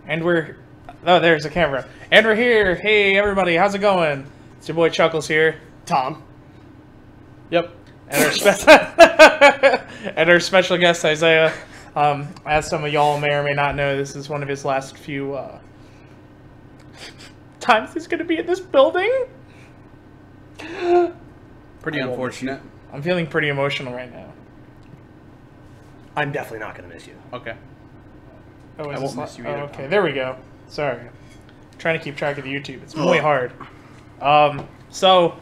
And we're... Oh, there's the camera. And we're here. Hey, everybody. How's it going? It's your boy Chuckles here. Tom. Yep. And our special guest, Isaiah. As some of y'all may or may not know, this is one of his last few times he's going to be in this building. Pretty unfortunate. I'm feeling pretty emotional right now. I'm definitely not going to miss you. Okay. Oh, I won't miss you either. Oh, okay, there we go. Sorry. I'm trying to keep track of the YouTube. It's really hard. So,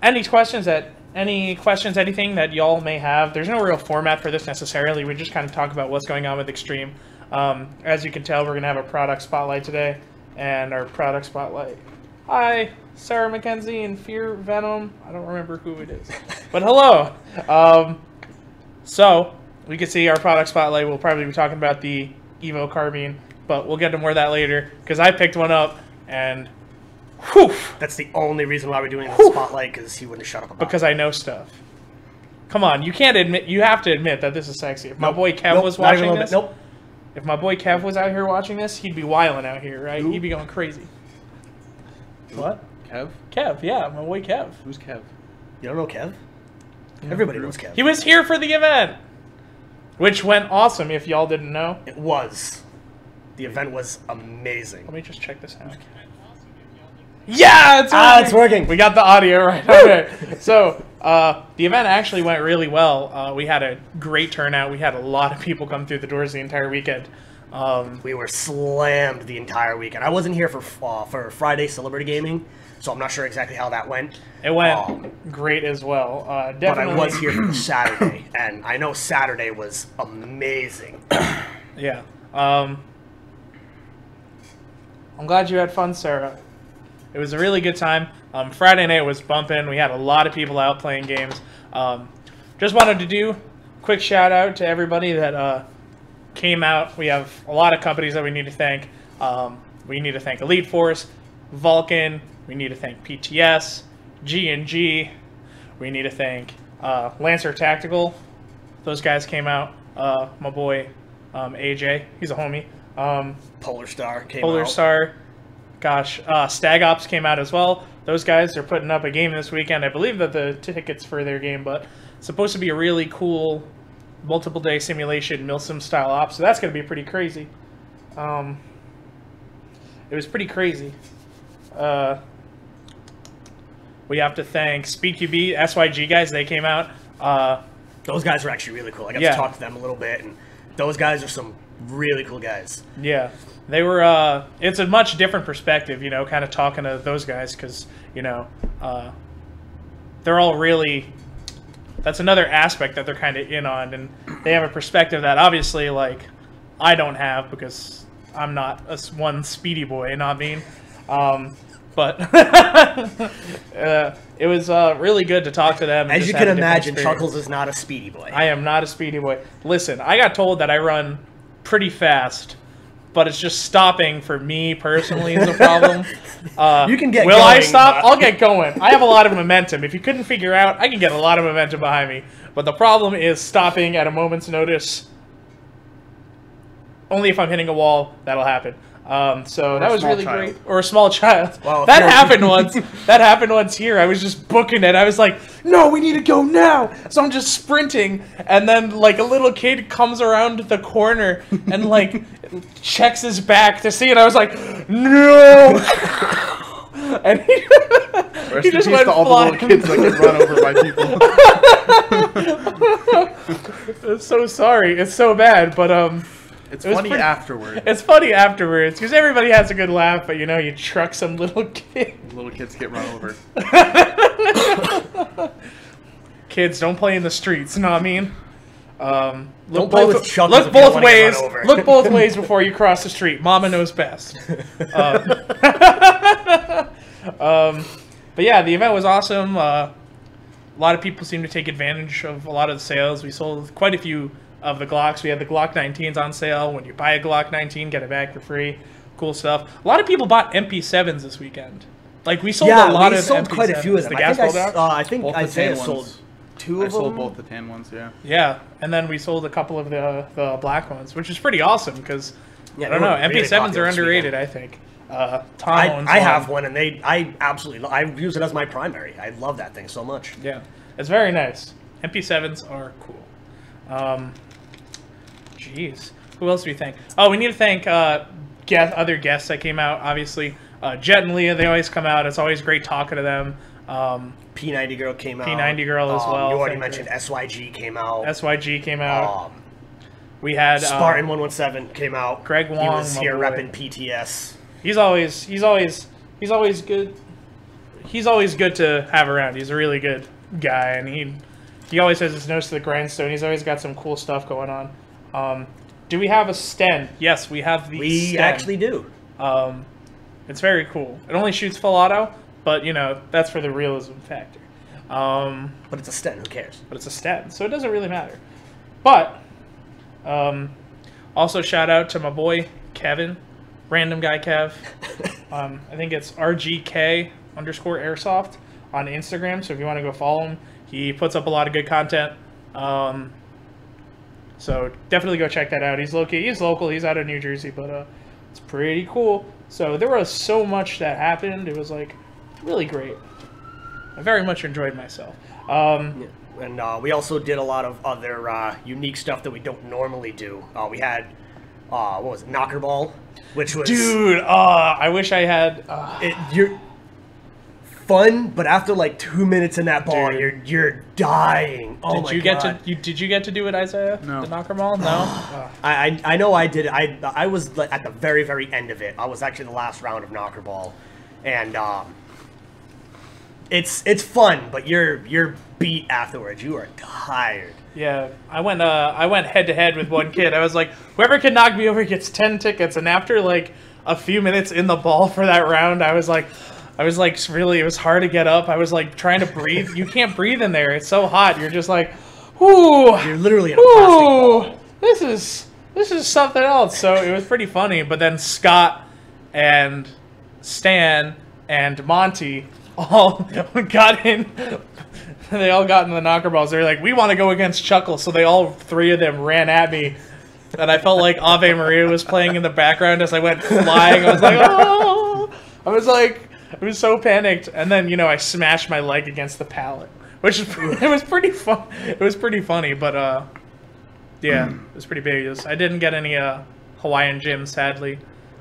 any questions, anything that y'all may have? There's no real format for this necessarily. We just kind of talk about what's going on with Extreme. As you can tell, we're going to have a product spotlight today. And our product spotlight. Hi, Sarah McKenzie and Fear Venom. I don't remember who it is. But hello. So, we can see our product spotlight. We'll probably be talking about the Evo carbine. But we'll get to more of that later. Because I picked one up and... Whew, that's the only reason why we're doing the spotlight, because he wouldn't shut up about it. Because I know stuff. Come on, you can't admit. You have to admit that this is sexy. If my boy Kev was watching this, if my boy Kev was out here watching this, he'd be wilding out here, right? He'd be going crazy. What? Kev? Kev, yeah, my boy Kev. Who's Kev? You don't know Kev? Everybody knows Kev. He was here for the event, which went awesome. If y'all didn't know, it was. The event was amazing. Let me just check this out. Yeah, it's working. It's working. We got the audio right. Okay. So the event actually went really well. We had a great turnout. We had a lot of people come through the doors the entire weekend. We were slammed the entire weekend. I wasn't here for Friday Celebrity Gaming, so I'm not sure exactly how that went. It went great as well. Definitely. But I was here for Saturday, and I know Saturday was amazing. Yeah. I'm glad you had fun, Sarah. It was a really good time. Friday night was bumping. We had a lot of people out playing games. Just wanted to do a quick shout out to everybody that came out. We have a lot of companies that we need to thank. We need to thank Elite Force, Vulcan. We need to thank PTS, G&G. We need to thank Lancer Tactical. Those guys came out. My boy AJ, he's a homie. Polar Star came out. Polar Star. Gosh, Stag Ops came out as well. Those guys are putting up a game this weekend. I believe that the tickets for their game, but it's supposed to be a really cool multiple day simulation, Milsim style ops. So that's going to be pretty crazy. It was pretty crazy. We have to thank SpeedQB, SYG guys. They came out. Those guys are actually really cool. I got to talk to them a little bit, and those guys are some really cool guys. Yeah. They were, it's a much different perspective, you know, kind of talking to those guys, because, you know, they're all really, that's another aspect that they're kind of in on, and they have a perspective that obviously, like, I don't have, because I'm not one speedy boy, you know what I mean? But it was really good to talk to them. As you can imagine, Chuckles is not a speedy boy. I am not a speedy boy. Listen, I got told that I run pretty fast, but it's just stopping for me personally is a problem. You can get will going, I stop? I'll get going. I have a lot of momentum. If you couldn't figure out, I can get a lot of momentum behind me. But the problem is stopping at a moment's notice. Only if I'm hitting a wall, that'll happen. So that was really great. Or a small child. Well, that happened once. That happened once here. I was just booking it. I was like, no, we need to go now. So I'm just sprinting. And then, like, a little kid comes around the corner and, like, checks his back to see it. I was like, no. And he just went to all the little kids that get run over by people. I'm so sorry. It's so bad, but, It's funny afterward. It's funny afterwards, because everybody has a good laugh, but, you know, you truck some little kid. Little kids get run over. Kids, don't play in the streets, you know what I mean? Look both ways. Look both ways before you cross the street. Mama knows best. But yeah, the event was awesome. A lot of people seem to take advantage of a lot of the sales. We sold quite a few of the Glocks. We had the Glock 19s on sale. When you buy a Glock 19, get it back for free. Cool stuff. A lot of people bought MP7s this weekend. Like, we sold a lot of MP7s. we sold quite a few of them. I think Isaiah sold two of them. I sold both the tan ones, yeah. Yeah, and then we sold a couple of the black ones, which is pretty awesome because, Yeah, I don't know. they were really MP7s popular are this underrated, weekend. I think. Tom owns I one. have one, and I absolutely I use it as my primary. I love that thing so much. Yeah, it's very nice. MP7s are cool. Jeez. Who else do we thank? Oh, we need to thank other guests that came out, obviously. Jet and Leah, they always come out. It's always great talking to them. P90 Girl came out. P90 Girl as well. You already mentioned SYG came out. SYG came out. We had Spartan 117 came out. Greg Wong, he was here boy. repping PTS. He's always good. He's always good to have around. He's a really good guy, and he always has his nose to the grindstone. He's always got some cool stuff going on. Do we have a Sten? Yes, we have the We Sten. actually do. It's very cool. It only shoots full auto, but you know that's for the realism factor. But it's a Sten. Who cares? But it's a Sten, so it doesn't really matter. But also shout out to my boy Kevin, random guy Kev. I think it's RGK_Airsoft on Instagram. So if you want to go follow him, he puts up a lot of good content. So definitely go check that out. He's local. He's out of New Jersey, but it's pretty cool. So there was so much that happened. It was like really great. I very much enjoyed myself. Yeah. And we also did a lot of other unique stuff that we don't normally do. We had, what was it, Knocker Ball, which was... Dude, I wish I had... You're fun, but after like 2 minutes in that ball, Dude. you're dying. Oh did my you God. did you get to do it, Isaiah? No. The knocker ball? No. I know I did it. I was like, at the very, very end of it. I was actually the last round of Knocker Ball. And it's fun, but you're beat afterwards. You are tired. Yeah, I went head to head with one kid. I was like, whoever can knock me over gets 10 tickets. And after like a few minutes in the ball for that round, I was like, really, it was hard to get up. I was like trying to breathe. You can't breathe in there. It's so hot. You're just like, whoo. You're literally in a plastic ball. This is something else. So it was pretty funny. But then Scott and Stan and Monty all got in. They all got in the knocker balls. They were like, we want to go against Chuckle. So they all three of them ran at me. And I felt like Ave Maria was playing in the background as I went flying. I was like, oh. I was so panicked. And then, I smashed my leg against the pallet. Which it was pretty fun. It was pretty funny, but yeah, it was pretty big. I didn't get any Hawaiian gym, sadly.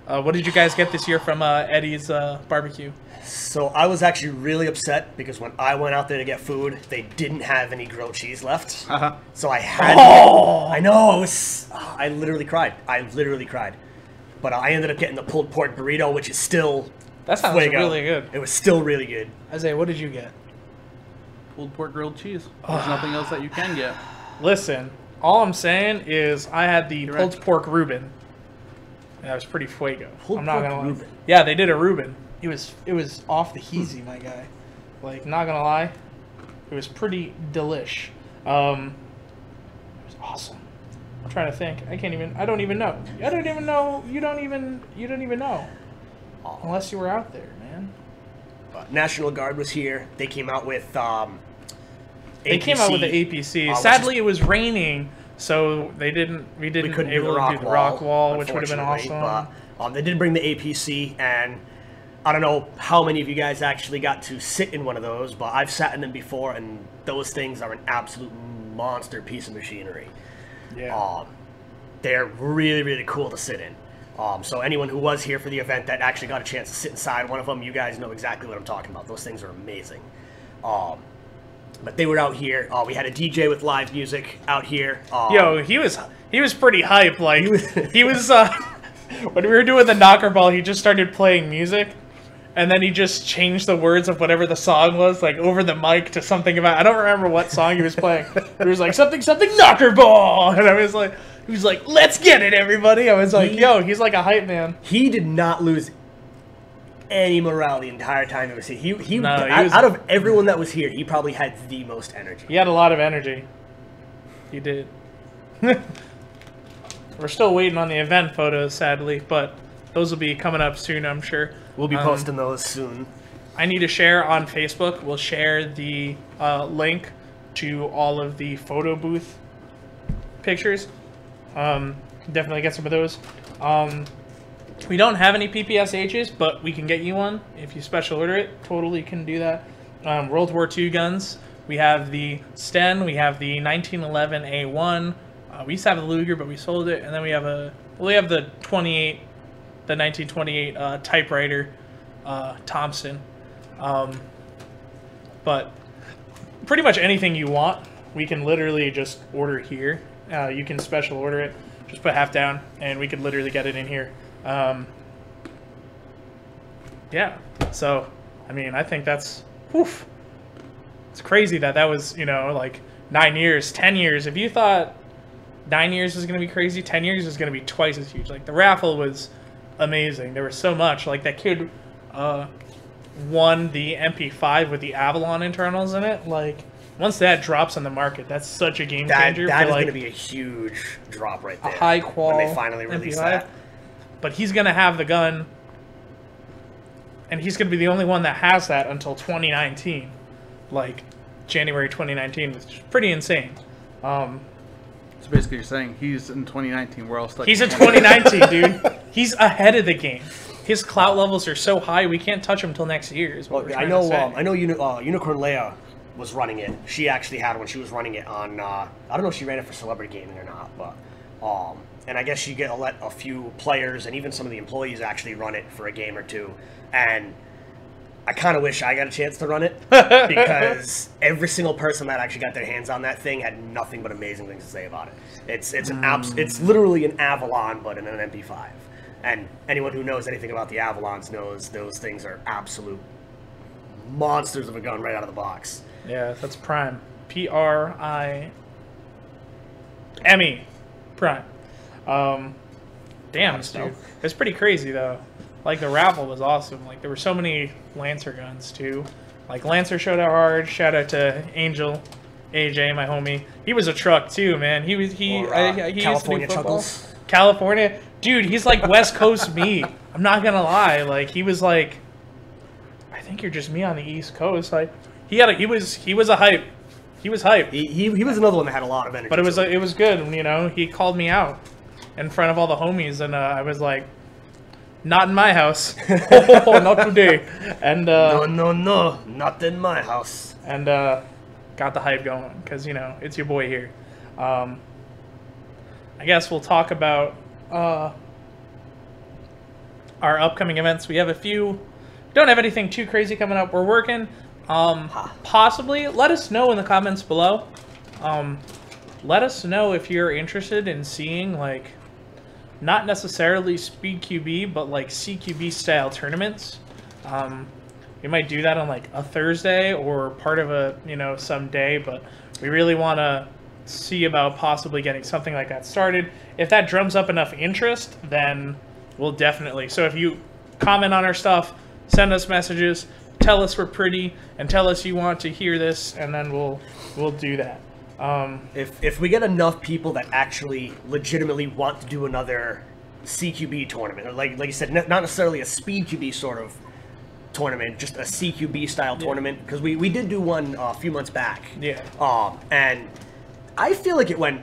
What did you guys get this year from Eddie's barbecue? So I was actually really upset because when I went out there to get food, they didn't have any grilled cheese left. Uh-huh. So I had. I know. I literally cried. But I ended up getting the pulled pork burrito, which is still. That sounds fuego. really good. It was still really good. Isaiah, what did you get? Pulled pork grilled cheese. There's nothing else that you can get. Listen, all I'm saying is I had the pulled pork Reuben. That was pretty fuego. I'm not gonna lie. Reuben. Yeah, they did a Reuben. It was off the heezy, my guy. Like, not gonna lie, it was pretty delish. It was awesome. I'm trying to think. I don't even know. You don't even know. Unless you were out there, man. National Guard was here. They came out with They came out with the APC. Sadly, it was raining, so we couldn't able to do the rock wall, which would have been awesome. But they did bring the APC, and I don't know how many of you guys actually got to sit in one of those, but I've sat in them before, and those things are an absolute monster piece of machinery. Yeah. They're really, really cool to sit in. So anyone who was here for the event that actually got a chance to sit inside one of them, you guys know exactly what I'm talking about. Those things are amazing. But they were out here. We had a DJ with live music out here. Yo, he was pretty hype. Like he was when we were doing the knocker ball, he just started playing music, and then he just changed the words of whatever the song was, like over the mic to something about. I don't remember what song he was playing. It was like something knocker ball, and I was like. He was like, let's get it, everybody. I was like, yo, he's like a hype man. He did not lose any morale the entire time he was here. He was, out of everyone that was here, he probably had the most energy. He had a lot of energy. He did. We're still waiting on the event photos, sadly, but those will be coming up soon, I'm sure. We'll be posting those soon. I need to share on Facebook. We'll share the link to all of the photo booth pictures. Definitely get some of those. We don't have any PPSHs, but we can get you one if you special order it. Totally can do that. World War II guns. We have the Sten. We have the 1911 A1. We used to have the Luger, but we sold it. And then we have the 1928 typewriter Thompson. But pretty much anything you want, we can literally just order here. You can special order it. Just put half down, and we could literally get it in here. Yeah, so, I mean, I think that's, woof. It's crazy that was, like 9 years, 10 years. If you thought 9 years was going to be crazy, 10 years is going to be twice as huge. Like, the raffle was amazing. There was so much. Like, that kid won the MP5 with the Avalon internals in it. Like, once that drops on the market, that's such a game changer. That is like, going to be a huge drop right there. A high qual when they finally release MP5. that. But he's going to have the gun, and he's going to be the only one that has that until 2019. Like, January 2019, which is pretty insane. So basically you're saying he's in 2019, we're all stuck. He's in 2019, dude. He's ahead of the game. His clout levels are so high, we can't touch him until next year. Is what we're I trying to say. know Unicorn Leia was running it. She actually had one. She was running it on, I don't know if she ran it for Celebrity Gaming or not, but, and I guess you let a few players and even some of the employees actually run it for a game or two. And I kind of wish I got a chance to run it because every single person that actually got their hands on that thing had nothing but amazing things to say about it. It's literally an Avalon, but in an MP5. And anyone who knows anything about the Avalons knows those things are absolute monsters of a gun right out of the box. Yeah, that's Prime. Prime. Prime. Damn, dude. It's pretty crazy, though. Like, the raffle was awesome. Like, there were so many Lancer guns, too. Like, Lancer showed out hard. Shout out to Angel, AJ, my homie. He was a truck, too, man. He California used to do football. Chuckles. California. Dude, he's like West Coast me. I'm not gonna lie. Like, he was like, I think you're just me on the East Coast. Like, he was a hype. He was hype. He was another one that had a lot of energy. But it was good, He called me out in front of all the homies, and I was like, not in my house. Oh, not today. And no, not in my house. And got the hype going because it's your boy here. I guess we'll talk about our upcoming events. We have a few. Don't have anything too crazy coming up. We're working. Possibly. Let us know in the comments below. Let us know if you're interested in seeing, like, not necessarily Speed QB, but like CQB style tournaments. We might do that on like a Thursday or part of a some day, but we really want to see about possibly getting something like that started. If that drums up enough interest, then we'll definitely. So if you comment on our stuff, send us messages, tell us we're pretty, and tell us you want to hear this, and then we'll do that. If we get enough people that actually legitimately want to do another CQB tournament, or like you said, not necessarily a Speed QB sort of tournament, just a CQB style tournament, because we did do one a few months back. Yeah. And I feel like it went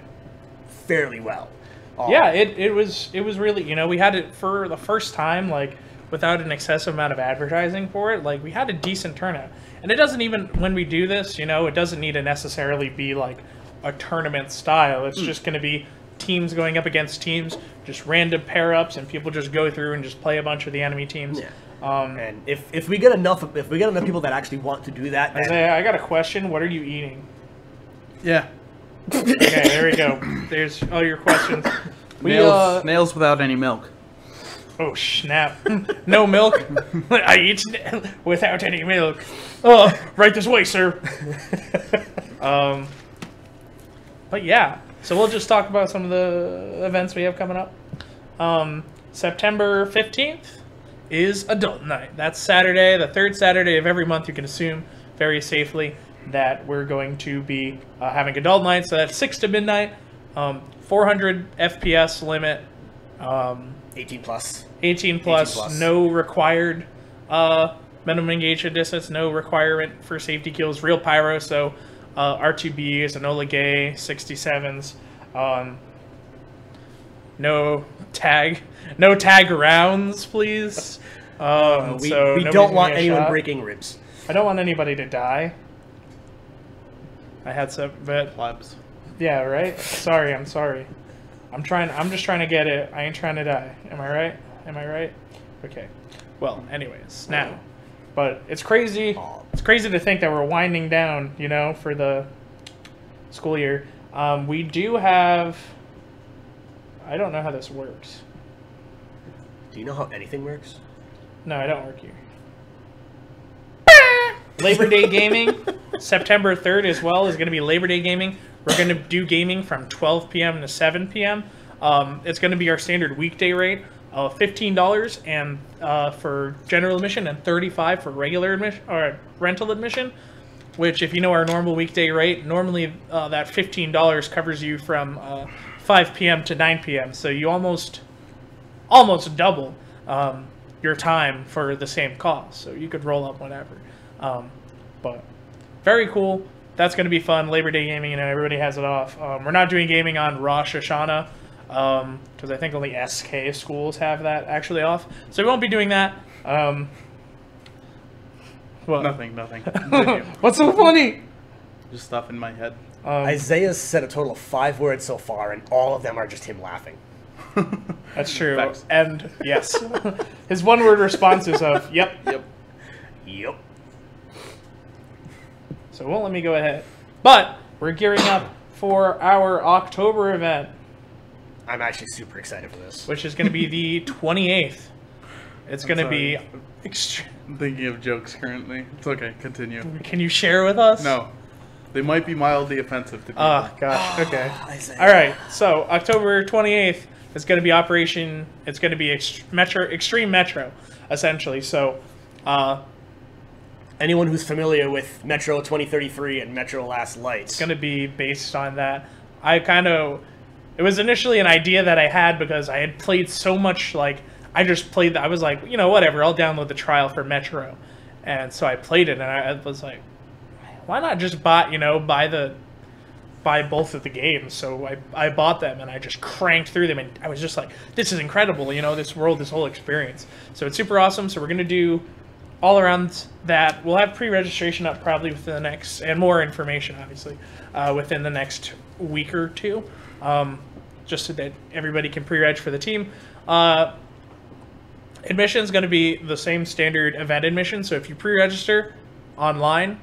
fairly well. Yeah, it was really, we had it for the first time, like, without an excessive amount of advertising for it. Like, we had a decent turnout. And it doesn't even, when we do this, it doesn't need to necessarily be like a tournament style. It's just going to be teams going up against teams, just random pair-ups, and people just go through and just play a bunch of the enemy teams. Yeah. And if we get enough people that actually want to do that, Isaiah, I got a question. What are you eating? Yeah. Okay, there we go. There's all your questions. Nails without any milk. Oh, snap. No milk? I eat without any milk. Oh, right this way, sir. But yeah, so we'll just talk about some of the events we have coming up. September 15th is Adult Night. That's Saturday, the third Saturday of every month. You can assume very safely that we're going to be having Adult Night. So that's 6 to midnight, 400 FPS limit. 18 plus. 18 plus, no required minimum engagement distance, no requirement for safety kills, real pyro, so R2Bs, Enola Gay, 67s, no tag. No tag rounds, please. We nobody's don't want getting a anyone shot. breaking ribs. I don't want anybody to die. I had some, but Plebs. yeah, right. Sorry, I'm sorry. I'm just trying to get it. I ain't trying to die. Am I right? Am I right? Okay. Well, anyways, now, but it's crazy. It's crazy to think that we're winding down, you know, for the school year. We do have. I don't know how this works. Do you know how anything works? No, I don't work here. Labor Day gaming, September 3rd as well is going to be Labor Day gaming. We're going to do gaming from 12 p.m. to 7 p.m. It's going to be our standard weekday rate of $15 and for general admission and $35 for regular admission or rental admission. Which, if you know our normal weekday rate, normally that $15 covers you from 5 p.m. to 9 p.m. So you almost double your time for the same cost. So you could roll up whatever. But very cool. That's going to be fun. Labor Day gaming, you know, everybody has it off. We're not doing gaming on Rosh Hashanah because I think only SK schools have that actually off. So we won't be doing that. What? Nothing. What's so funny? Just stuff in my head. Isaiah's said a total of 5 words so far, and all of them are just him laughing. That's true. Facts. And yes, his one-word responses of "yep." Yep. So it won't let me go ahead. But we're gearing up for our October event, I'm actually super excited for this. which is going to be the 28th. It's going to be. I'm thinking of jokes currently. It's okay. Continue. Can you share with us? No. They might be mildly offensive to people. Oh, gosh. Okay. Isaiah. All right. So October 28th is going to be Operation. It's going to be Extreme Metro, essentially. So, Anyone who's familiar with Metro 2033 and Metro Last Lights. it's going to be based on that. It was initially an idea that I had because I had played so much, like, I just played, I was like, you know, whatever, I'll download the trial for Metro. And so I played it, and I was like, why not just buy both of the games? So I bought them, and I just cranked through them, and I was just like, this is incredible, you know, this world, this whole experience. So it's super awesome, so we're going to do all around that. We'll have pre-registration up probably within the next, and more information, obviously, within the next week or two, just so that everybody can pre-reg for the team. Admission is going to be the same standard event admission, so if you pre-register online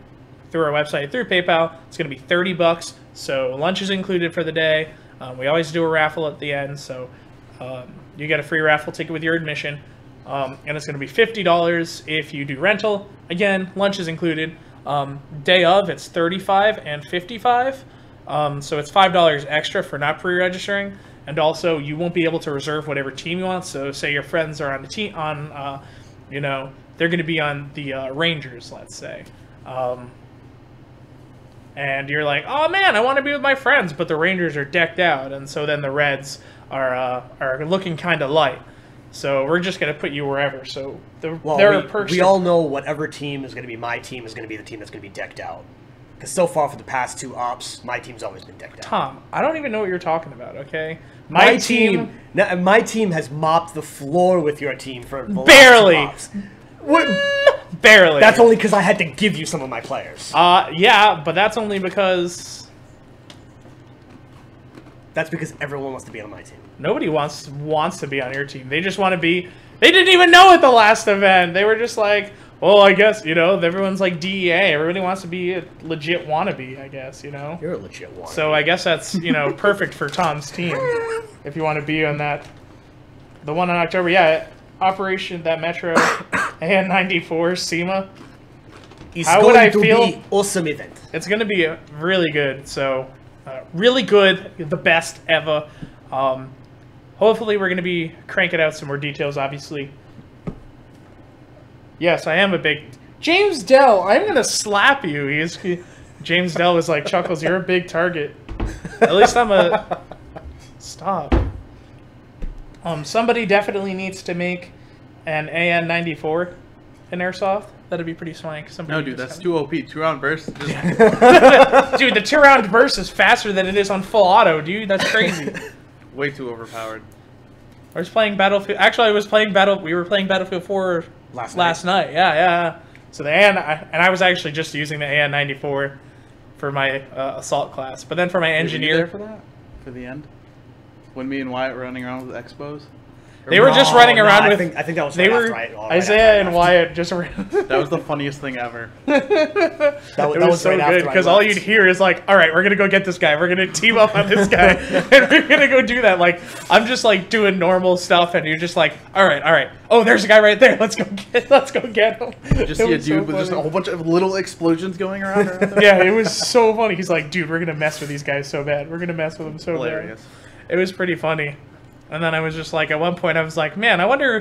through our website, through PayPal, it's going to be $30. So lunch is included for the day. We always do a raffle at the end, so you get a free raffle ticket with your admission. And it's going to be $50 if you do rental. Again, lunch is included. Day of, it's $35 and $55. So it's $5 extra for not pre-registering. And also, you won't be able to reserve whatever team you want. So say your friends are on the team, you know, they're going to be on the Rangers, let's say. And you're like, oh man, I want to be with my friends, but the Rangers are decked out. And so then the Reds are looking kind of light. So we're just going to put you wherever. So there are perks. We all know whatever team is going to be my team is going to be the team that's going to be decked out. Because so far for the past 2 ops, my team's always been decked out. Tom, I don't even know what you're talking about, okay? My team has mopped the floor with your team for the barely. last 2 ops. Barely. That's only because I had to give you some of my players. Yeah, but that's only because That's because everyone wants to be on my team. nobody wants to be on your team. They just want to be. They didn't even know at the last event. They were just like, well, I guess, you know, everyone's like DEA. Everybody wants to be a legit wannabe, I guess, you know. You're a legit wannabe. So I guess that's, you know, perfect for Tom's team if you want to be on that. The one in October, yeah, Operation that Metro AN94 SEMA. It's How going would I to feel? be awesome event. It's going to be really good. So, really good, the best ever. Hopefully, we're going to be cranking out some more details, obviously. Yes, I am a big... James Dell, I'm going to slap you. James Dell was like, Chuckles, you're a big target. At least I'm a... Stop. Somebody definitely needs to make an AN94 in Airsoft. That'd be pretty swank. No, dude, that's too OP. 2-round burst. Just... Dude, the 2-round burst is faster than it is on full auto, dude. That's crazy. Way too overpowered. I was playing Battlefield. Actually, I was playing We were playing Battlefield 4 last night. Yeah. So I was actually just using the AN-94 for my assault class. But then for my engineer, Were you there for that? For the end? When me and Wyatt were running around with Expos? They were just running around with. I think that was they right were after Isaiah and Wyatt just. That was the funniest thing ever. that was so right good because all you'd hear is like, "All right, we're gonna go get this guy. We're gonna team up on this guy, and we're gonna go do that." Like I'm just like doing normal stuff, and you're just like, "All right. Oh, there's a guy right there. Let's go get him." Just see a dude with just a whole bunch of little explosions going around. Yeah, it was so funny. He's like, "Dude, we're gonna mess with these guys so bad. We're gonna mess with them so Hilarious. bad." It was pretty funny. And then I was just like, at one point, I was like, man, I wonder,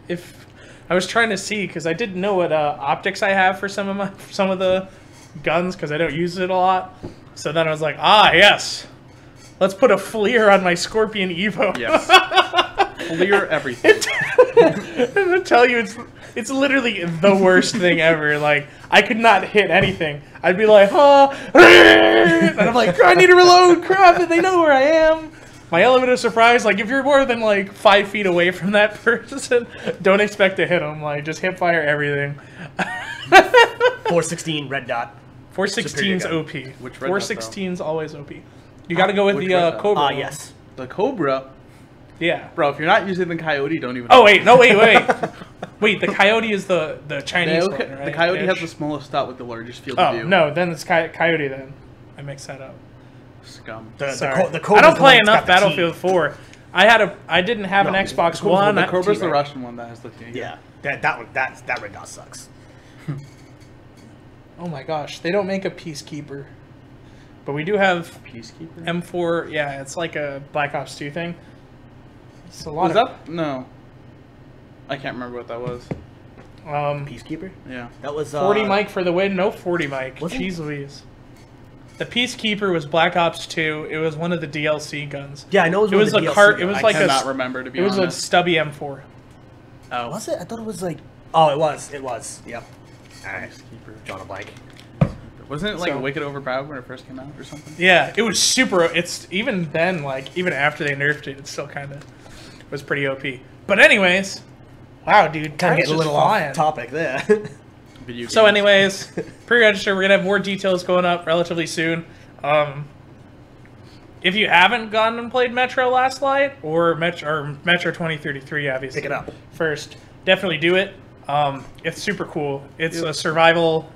if I was trying to see because I didn't know what optics I have for some of the guns because I don't use it a lot. So then I was like, yes, let's put a FLIR on my Scorpion Evo. Yes. FLIR everything. And I tell you, it's literally the worst thing ever. Like I could not hit anything. I'd be like, and I'm like, I need to reload. Crap! And they know where I am. My element of surprise, like if you're more than like 5 feet away from that person, don't expect to hit them. Like just hip fire everything. 416 red dot. 416's OP. Which red dot, 416's always OP. You got to go with Which the red dot? Cobra. Yes. The Cobra. Yeah. Bro, if you're not using the Coyote, don't even. Oh wait, no wait. Wait, the Coyote is the Chinese one, right? The Coyote has the smallest dot with the largest field of view. Oh no, then it's Coyote. Then I mixed that up. Scum. Sorry. The I don't play one that's enough got the Battlefield 4. I didn't have an Xbox One. The Cobra's the Russian one that has the T. Yeah, that red dot sucks. Oh my gosh, they don't make a Peacekeeper, but we do have Peacekeeper. M4. Yeah, it's like a Black Ops 2 thing. It's a lot Was that? No. I can't remember what that was. Peacekeeper. Yeah. That was 40 mic for the win. No 40 mic. Was it? Jeez Louise. The Peacekeeper was Black Ops 2. It was one of the DLC guns. Yeah, I know It was a cart. It was like I a. cannot remember to be It was honest. a stubby M4. Oh. Was it? I thought it was like. Oh, it was. It was. Yep. All right. Peacekeeper. Drawing a blank. Wasn't it like So- Wicked Overpowered when it first came out or something? Yeah, it was super. It's even then, like even after they nerfed it, it still kind of was pretty OP. But anyways, wow, dude, Kind of time's getting a just little flying. off topic there. Video So, games. anyways, pre-register. We're gonna have more details going up relatively soon. If you haven't gone and played Metro Last Light or Metro 2033, obviously Pick it up first. Definitely do it. It's super cool. It's a survival.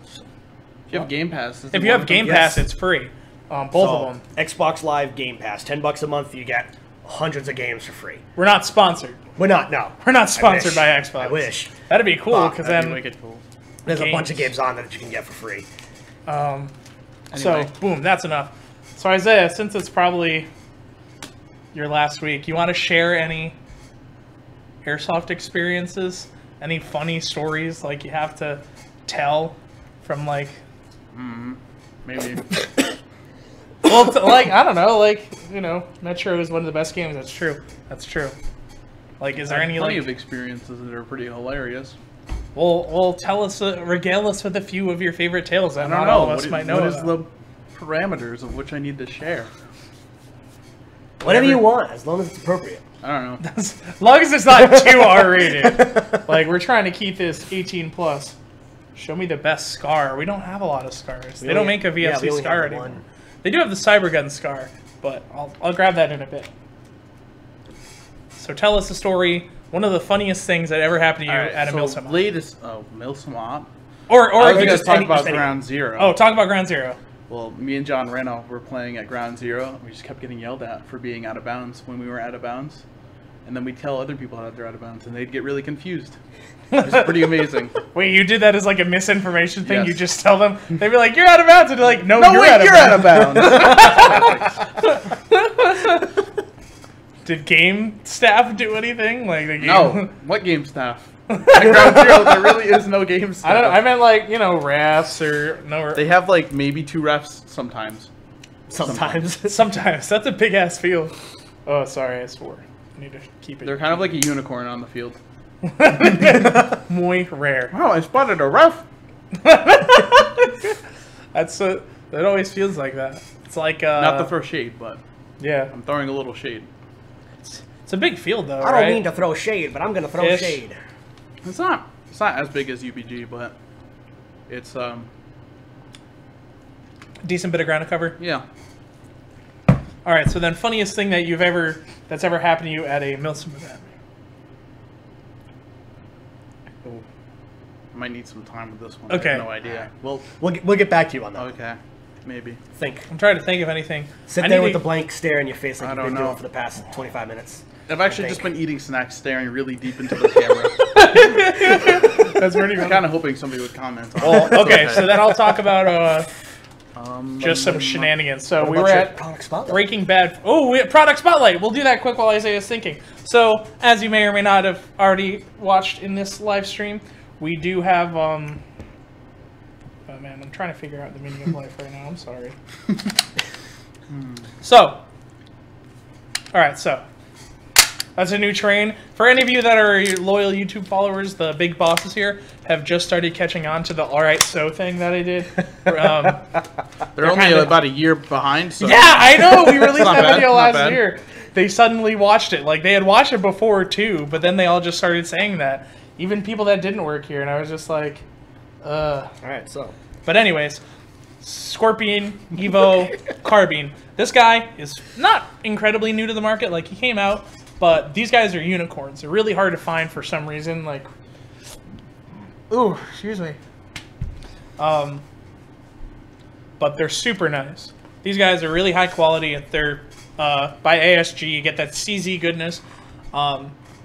If you have Game Pass, If you have Game Pass, Yes. it's free. Both So, of them. Xbox Live Game Pass, $10 a month. You get hundreds of games for free. We're not sponsored. We're not. No. We're not sponsored wish. by Xbox. I wish. That'd be cool because That'd be then. wicked cool. There's a bunch of Games. games on there that you can get for free. So Anyway. boom, that's enough. So Isaiah, since it's probably your last week, you want to share any Airsoft experiences? Any funny stories like you have to tell from like? Maybe. Well, like I don't know, like Metro is one of the best games. That's true. That's true. Like, is there any plenty like? of experiences that are pretty hilarious? Well, tell us, regale us with a few of your favorite tales that I not don't know. all of us What, might know. what is about. the parameters of which I need to share? Whatever you want, as long as it's appropriate. I don't know. As long as it's not too R-rated. Like, we're trying to keep this 18 plus. Show me the best scar. We don't have a lot of scars. They don't make a Yeah, VFC we only scar have anymore. one. They do have the Cybergun scar, but I'll grab that in a bit. So tell us a story. One of the funniest things that ever happened to you at a Milsim. Latest, Milsim op. Or I if was you going just to talk any- about just any- Ground Zero. Oh, talk about Ground Zero. Well, me and John Reno were playing at Ground Zero. We just kept getting yelled at for being out of bounds when we were out of bounds. And then we'd tell other people that they're out of bounds, and they'd get really confused. It was pretty amazing. Wait, you did that as like a misinformation thing? Yes. You just tell them, they'd be like, you're out of bounds, and they're like, no, No, you're wait, out of you're bounds. out of bounds. Did game staff do anything? Like the game? No. What game staff? At Ground Zero, there really is no game staff. I don't. I meant like refs or no. They have like maybe 2 refs sometimes. Sometimes. Sometimes that's a big ass field. Oh, sorry, I swore. I need to keep it. They're kind of like a unicorn on the field. muy rare. Wow, I spotted a ref. That's that always feels like that. It's like Not the first shade, but yeah. I'm throwing a little shade. It's a big field, though, I don't mean to throw shade, but I'm going to throw Ish. shade. It's not as big as UBG, but it's Decent bit of ground to cover. yeah. All right, so then funniest thing that that's ever happened to you at a Milsim event. Oh, I might need some time with this one. Okay. I have no idea. Well, We'll get back to you on that. okay, maybe. Think. I'm trying to think of anything. Sit I there need with to- the blank stare in your face like I you've don't been know. doing for the past 25 minutes. I've actually think. just been eating snacks, staring really deep into the camera. That's pretty I'm good. kind of hoping somebody would comment on Well, it. okay, so then I'll talk about Um, just some shenanigans. So What we about were your at product spotlight? Breaking Bad. Oh, product spotlight. We'll do that quick while Isaiah's thinking. So, as you may or may not have already watched in this live stream, we do have oh man, I'm trying to figure out the meaning of life right now. I'm sorry. So, all right, so that's a new train. For any of you that are loyal YouTube followers, the big bosses here have just started catching on to the all right so thing that I did. They're only kinda- about a year behind. So Yeah, I know. We released Not that bad, video not last bad. year. They suddenly watched it. Like, they had watched it before, too, but then they all just started saying that. Even people that didn't work here, and I was just like, All right, so. But anyways, Scorpion, Evo, Carbine. This guy is not incredibly new to the market. Like, he came out, but these guys are unicorns. They're really hard to find for some reason. Like, ooh, excuse me. But they're super nice. These guys are really high quality. They're by ASG. You get that CZ goodness.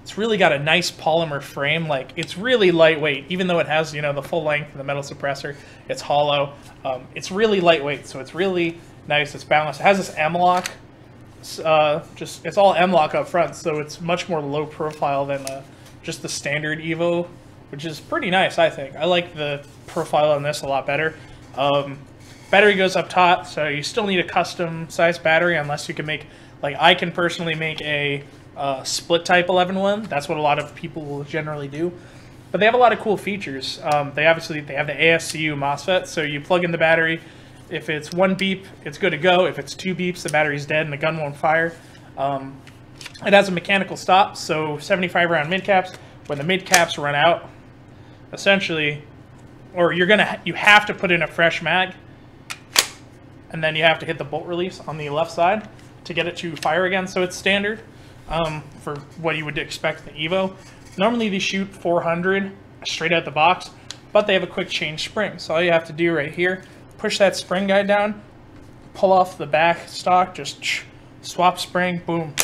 It's really got a nice polymer frame. Like, it's really lightweight, even though it has, you know, the full length of the metal suppressor. It's hollow. It's really lightweight, so it's really nice. It's balanced. It has this M-lock. It's all M-lock up front, so it's much more low profile than just the standard Evo, which is pretty nice, I think. I like the profile on this a lot better. Battery goes up top, so you still need a custom size battery unless you can make, like, I can personally make a split type 11-1. That's what a lot of people will generally do. But they have a lot of cool features. They have the ASCU MOSFET, so you plug in the battery. If it's one beep, it's good to go. If it's two beeps, the battery's dead and the gun won't fire. It has a mechanical stop, so 75 round mid caps. When the mid caps run out, essentially, or you have to put in a fresh mag, and then you have to hit the bolt release on the left side to get it to fire again. So it's standard for what you would expect in the Evo. Normally they shoot 400 straight out the box, but they have a quick change spring. So all you have to do right here, push that spring guide down, pull off the back stock, just swap spring, boom,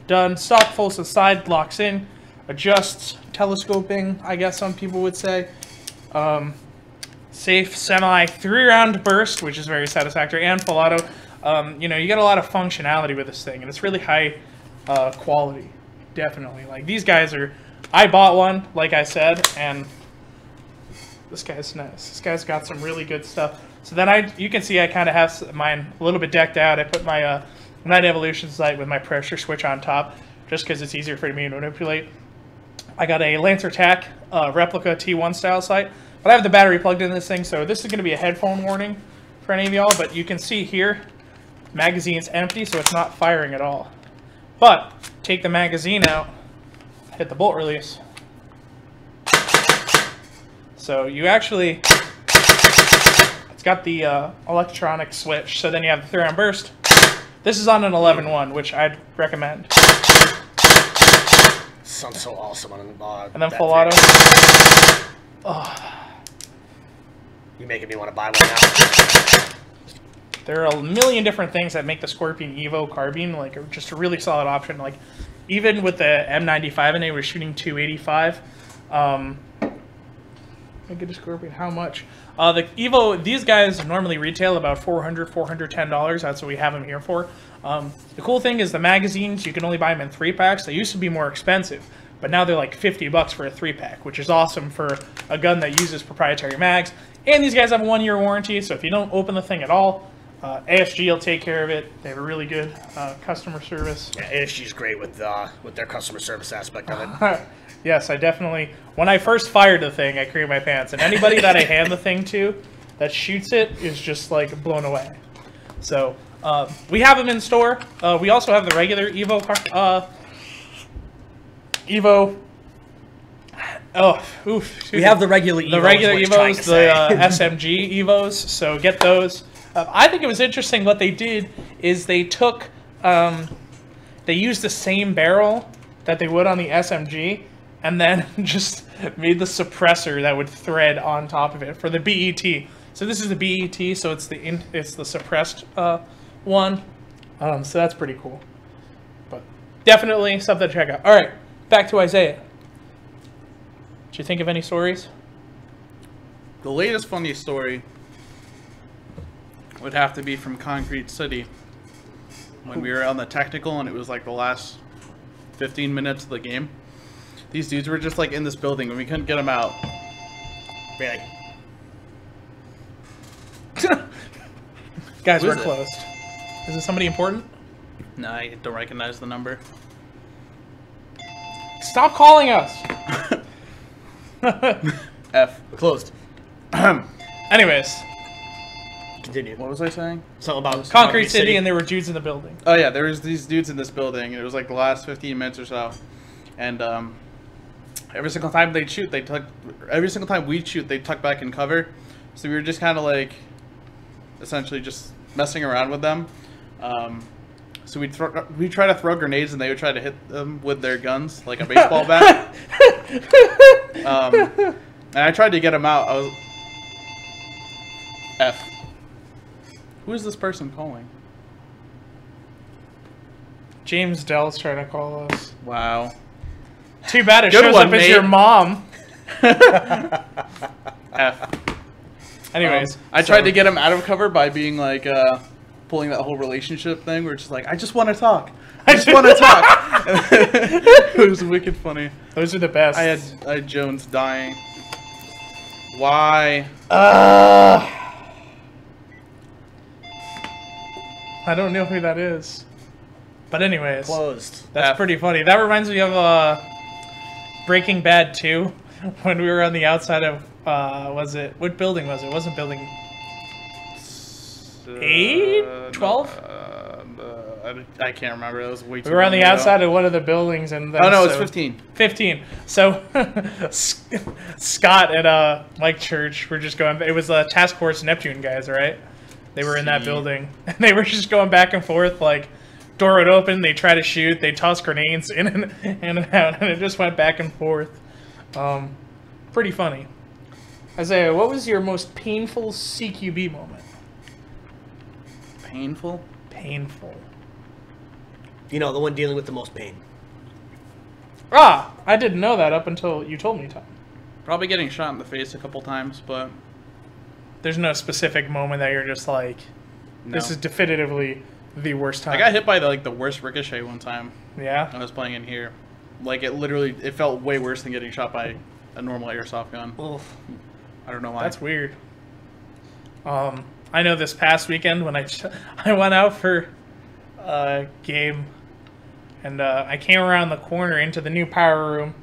done. Stock pulls to the side, locks in, adjusts, telescoping, I guess some people would say. Safe semi 3-round burst, which is very satisfactory, and full auto. You know, you get a lot of functionality with this thing, and it's really high quality, definitely. Like, these guys are, I bought one, like I said, and this guy's nice. This guy's got some really good stuff. So then you can see I kind of have mine a little bit decked out. I put my Night Evolution sight with my pressure switch on top, just because it's easier for me to manipulate. I got a Lancer Tac replica T1 style sight, but I have the battery plugged in this thing, so this is going to be a headphone warning for any of y'all, but you can see here, magazine's empty, so it's not firing at all. But, take the magazine out, hit the bolt release. So you actually, it's got the electronic switch, so then you have the 3-round burst. This is on an 11-1, which I'd recommend. Sounds so awesome on And then full that auto. Oh. You're making me want to buy one now. There are a million different things that make the Scorpion Evo carbine like just a really solid option. Like, even with the M95 in it, we're shooting 285. I get a Scorpion. How much? The Evo, these guys normally retail about $400, $410. That's what we have them here for. The cool thing is the magazines, you can only buy them in 3-packs. They used to be more expensive, but now they're like $50 for a 3-pack, which is awesome for a gun that uses proprietary mags. And these guys have a 1-year warranty, so if you don't open the thing at all, ASG will take care of it. They have a really good customer service. Yeah, ASG's great with their customer service aspect of it. Yes, I definitely, when I first fired the thing, I created my pants, and anybody that I hand the thing to that shoots it is just like blown away. So we have them in store. We also have the regular Evo Evo. Oh, oof. We have the regular Evos. The regular what he's trying Evos, to say. the SMG Evos, so get those. I think it was interesting what they did is they took, they used the same barrel that they would on the SMG, and then just made the suppressor that would thread on top of it for the BET. So this is the BET, so it's the suppressed one. So that's pretty cool. But definitely something to check out. All right, back to Isaiah. Did you think of any stories? The latest funny story would have to be from Concrete City. When we were on the technical and it was like the last 15 minutes of the game. These dudes were just like in this building and we couldn't get them out. Really? Guys, Who we're is it? closed. Is it somebody important? No, I don't recognize the number. Stop calling us! F. We're closed. Anyways, Continue. What was I saying? Something about Concrete City, and there were dudes in the building. Oh yeah, there was these dudes in this building, and it was like the last 15 minutes or so. And every single time they'd shoot, every single time we'd shoot, they'd tuck back in cover. So we were just kind of like, essentially just messing around with them. So we'd try to throw grenades, and they would try to hit them with their guns, like a baseball bat. And I tried to get them out. I was F. Who is this person calling? James Dell's trying to call us. Wow. Too bad it Good shows one, up as mate. your mom. F. Anyways, I tried to get him out of cover by being like, pulling that whole relationship thing where it's just like, I just want to talk. I just want to talk. It was wicked funny. Those are the best. I had Jones dying. Why? I don't know who that is. But anyways, Closed. that's F. pretty funny. That reminds me of Breaking Bad 2, when we were on the outside of, what building was it? It wasn't building 8? 12? I can't remember. It was way too We were on the long ago. outside of one of the buildings, and then Oh no, it's 15. 15. So Scott and Mike Church were just going. It was the Task Force Neptune guys, right? They were in that See. building, and they were just going back and forth. Like, door would open, they try to shoot, they toss grenades in and out, and it just went back and forth. Pretty funny. Isaiah, what was your most painful CQB moment? Painful? Painful. You know, the one dealing with the most pain. Ah, I didn't know that up until you told me, Tom. Probably getting shot in the face a couple times, but There's no specific moment that you're just like, no. this is definitively the worst time. I got hit by the worst ricochet one time. Yeah? I was playing in here. Like, it felt way worse than getting shot by a normal airsoft gun. Oof. I don't know why. That's weird. I know this past weekend when I went out for a game, and I came around the corner into the new power room,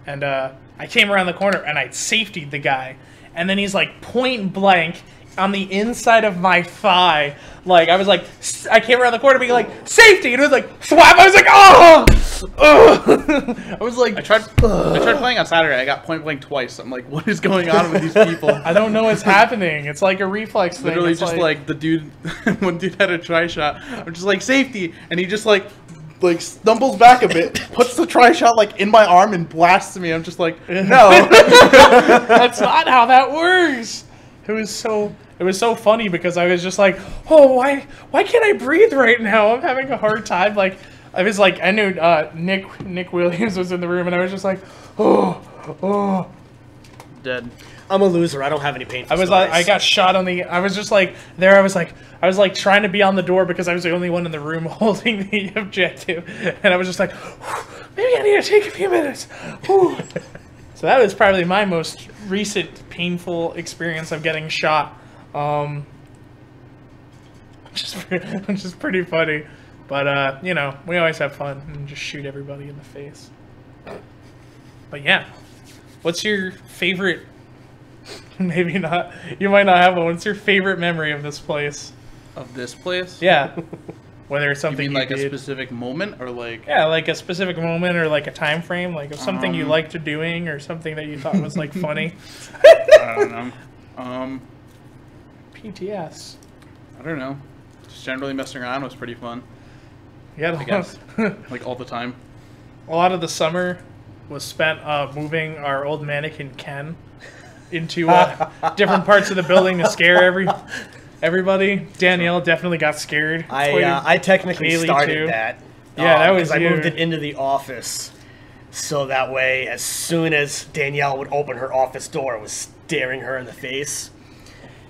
and I came around the corner and I safetied the guy, and then he's like point blank on the inside of my thigh. Like, I was like, I came around the corner being like, safety! And it was like, thwap! I was like, oh! I was like, I tried playing on Saturday. I got point blank twice. I'm like, what is going on with these people? I don't know what's happening. It's like a reflex thing. Literally It's just like the dude, one dude had a tri-shot. I'm just like, safety! And he just like stumbles back a bit, puts the tri-shot like in my arm and blasts me. I'm just like, no. That's not how that works. It was so funny because I was just like, oh, why can't I breathe right now? I'm having a hard time. Like, I was like, I knew Nick Williams was in the room, and I was just like, oh. Dead. I'm a loser. I don't have any painful I was stories. I got shot on the. I was just like there. I was like trying to be on the door because I was the only one in the room holding the objective, and I was just like, maybe I need to take a few minutes. Whew. So that was probably my most recent painful experience of getting shot. Which is pretty funny, but you know, we always have fun and just shoot everybody in the face. But yeah, what's your favorite? Maybe not. You might not have one. What's your favorite memory of this place? Of this place? Yeah. Whether it's You something mean you like a did. specific moment or like? Yeah, like a specific moment or like a time frame, like of something you liked doing or something that you thought was like funny. I don't know. PTS. I don't know. Just generally messing around was pretty fun. Yeah, I guess. Like all the time. a lot of the summer was spent moving our old mannequin Ken into different parts of the building to scare everybody. Danielle definitely got scared. I technically Kaylee started too. that. Yeah, that was because I you. moved it into the office, so that way, as soon as Danielle would open her office door, it was staring her in the face.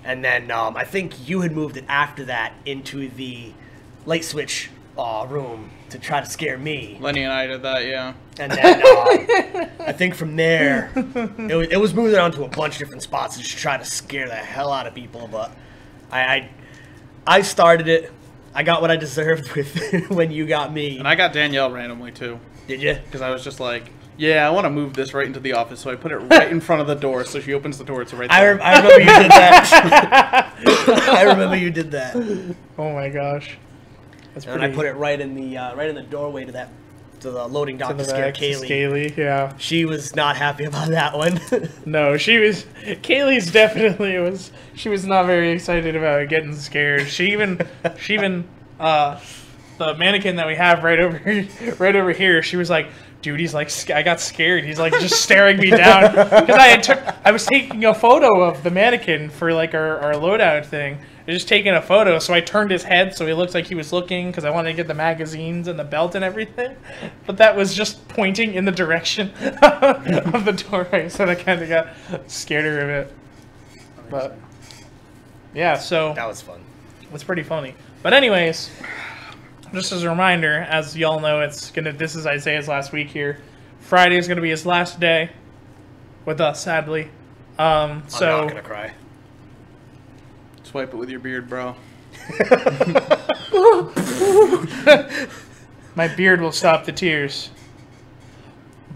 And then I think you had moved it after that into the light switch room to try to scare me. Lenny and I did that, yeah. And then I think from there, it was moved around to a bunch of different spots to just try to scare the hell out of people. But I started it. I got what I deserved with when you got me. And I got Danielle randomly too. Did you? Because I was just like, yeah, I want to move this right into the office, so I put it right in front of the door. So she opens the door, it's right there. I remember you did that. I remember you did that. Oh my gosh, that's And I put it right in the doorway to the loading dock to scare Kaylee. Kaylee, yeah. She was not happy about that one. No, Kaylee's definitely was. She was not very excited about getting scared. She even the mannequin that we have right over here. She was like, dude, he's like, I got scared. He's like just staring me down because I was taking a photo of the mannequin for like our loadout thing. I was just taking a photo, so I turned his head so he looked like he was looking because I wanted to get the magazines and the belt and everything. But that was just pointing in the direction of the doorway, so that kind of got scared her a bit. But yeah, so That was fun. it's pretty funny. But anyways, just as a reminder, as y'all know, this is Isaiah's last week here. Friday is gonna be his last day with us, sadly. I'm not gonna cry. Swipe it with your beard, bro. My beard will stop the tears.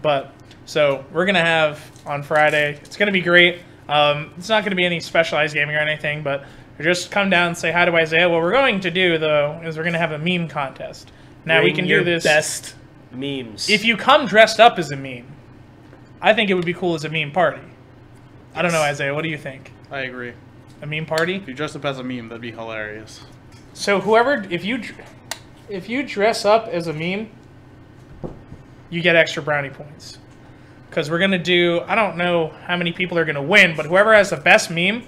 But so we're gonna have on Friday. It's gonna be great. It's not gonna be any specialized gaming or anything, but just come down and say hi to Isaiah. What we're going to do though is we're gonna have a meme contest. Now we can do this. Best memes. If you come dressed up as a meme, I think it would be cool as a meme party. I don't know, Isaiah. What do you think? I agree. A meme party? If you dress up as a meme, that'd be hilarious. So if you dress up as a meme, you get extra brownie points. Because we're gonna do, I don't know how many people are gonna win, but whoever has the best meme.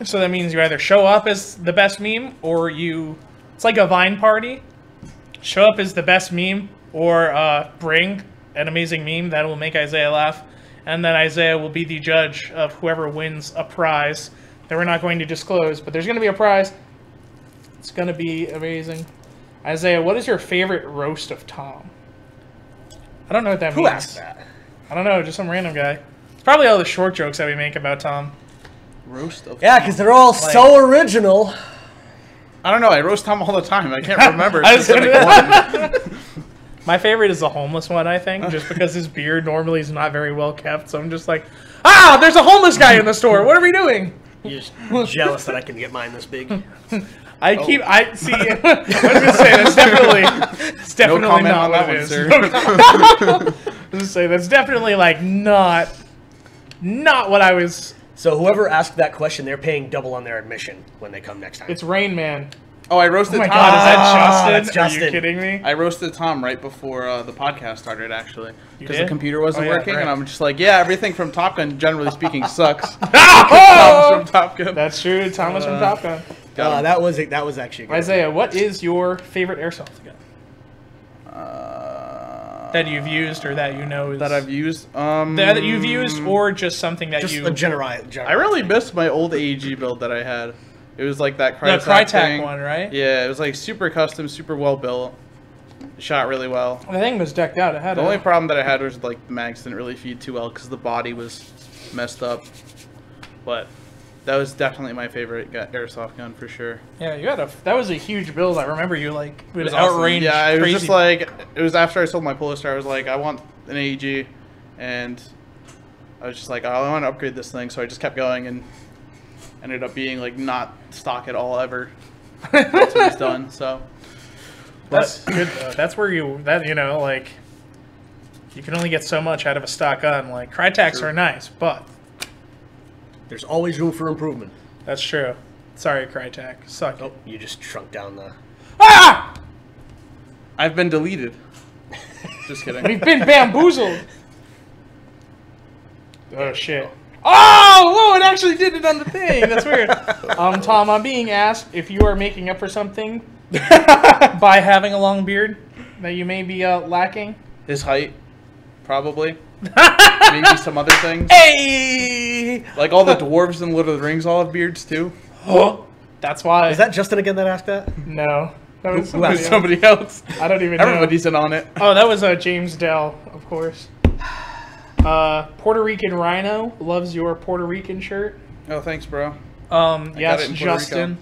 So that means you either show up as the best meme, or it's like a Vine party. Show up as the best meme, or bring an amazing meme that will make Isaiah laugh, and then Isaiah will be the judge of whoever wins a prize that we're not going to disclose, but there's going to be a prize. It's going to be amazing. Isaiah, what is your favorite roast of Tom? I don't know what that means. Who asked that? I don't know, just some random guy. It's probably all the short jokes that we make about Tom. Roast of Yeah, because they're all so original. I don't know. I roast Tom all the time. I can't remember a I was specific gonna- one. My favorite is the homeless one, I think, just because his beard normally is not very well kept, so I'm just like, there's a homeless guy in the store. What are we doing? You're just jealous that I can get mine this big. I see. I was gonna say that's definitely No comment not on what that it one, is. sir. I was gonna say that's definitely like not what I was. So whoever asked that question, they're paying double on their admission when they come next time. It's Rain Man. Oh, I roasted Oh my Tom. God, is that that's Justin? Are Justin. you kidding me? I roasted Tom right before the podcast started, actually, because the did? computer wasn't Oh, yeah, working, right. and I'm just like, yeah, everything from Top Gun, generally speaking, sucks. Oh! Tom's from Top Gun. That's true. Thomas from Top Gun. Got him. that was actually a good. Isaiah, what is your favorite airsoft gun that you've used or that you know is that I've used. that you've used, or just something that Just you a general. I really missed my old AEG build that I had. It was like that the Crytac Crytac thing. one, right? Yeah, it was like super custom, super well built. Shot really well. The thing was decked out. It had The only problem that I had was like the mags didn't really feed too well because the body was messed up. But that was definitely my favorite airsoft gun for sure. Yeah, you had that was a huge build. I remember you like it was awesome. outranged. Yeah, it was crazy. just like it was after I sold my Polestar. I was like, I want an AEG, and I was just like, I want to upgrade this thing. So I just kept going and ended up being like not stock at all ever. Until it's done. So That's good though. That's where you like you can only get so much out of a stock gun. Like Crytek's are nice, but there's always room for improvement. That's true. Sorry, Crytek. Suck it. You just shrunk down the... Ah! I've been deleted. Just kidding. We've been bamboozled. Oh shit. Oh, whoa, it actually did it on the thing. That's weird. Tom, I'm being asked if you are making up for something by having a long beard that you may be lacking. His height, probably. Maybe some other things. Hey! Like all the dwarves in Lord of the Rings all have beards too. Oh, that's why. Is that Justin again that asked that? No. That was somebody else. I don't even know. Everybody's in on it. Oh, that was James Dell, of course. Puerto Rican Rhino loves your Puerto Rican shirt. Oh, thanks, bro. Yes, Justin.